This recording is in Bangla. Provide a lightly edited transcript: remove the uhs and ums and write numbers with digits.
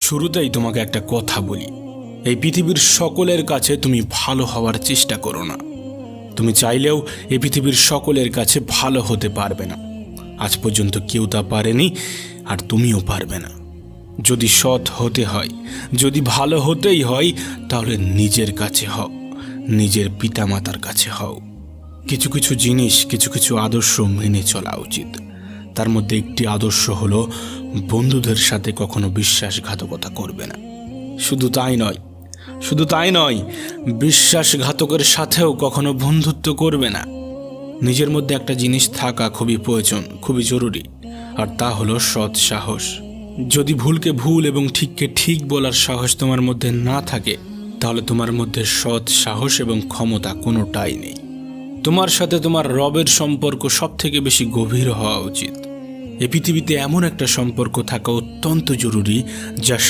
শুরুতেই তোমাকে একটা কথা বলি, এই পৃথিবীর সকলের কাছে তুমি ভালো হওয়ার চেষ্টা করো না। তুমি চাইলেও এই পৃথিবীর সকলের কাছে ভালো হতে পারবে না। আজ পর্যন্ত কেউ তা পারেনি, আর তুমিও পারবে না। যদি সৎ হতে হয়, যদি ভালো হতেই হয়, তাহলে নিজের কাছে হও, নিজের পিতামাতার কাছে হও। কিছু কিছু জিনিস, কিছু কিছু আদর্শ মেনে চলা উচিত। তার মধ্যে একটি আদর্শ হলো বন্ধুদের সাথে কখনো বিশ্বাসঘাতকতা করবে না। শুধু তাই নয়, বিশ্বাসঘাতকের সাথেও কখনো বন্ধুত্ব করবে না। নিজের মধ্যে একটা জিনিস থাকা খুবই প্রয়োজন, খুবই জরুরি, আর তা হলো সৎ সাহস। যদি ভুলকে ভুল এবং ঠিককে ঠিক বলার সাহস তোমার মধ্যে না থাকে, তাহলে তোমার মধ্যে সৎ সাহস এবং ক্ষমতা কোনোটাই নেই। তোমার সাথে তোমার রবের সম্পর্ক সব থেকে বেশি গভীর হওয়া উচিত। এই পৃথিবীতে এমন একটা সম্পর্ক থাকা অত্যন্ত জরুরি, যার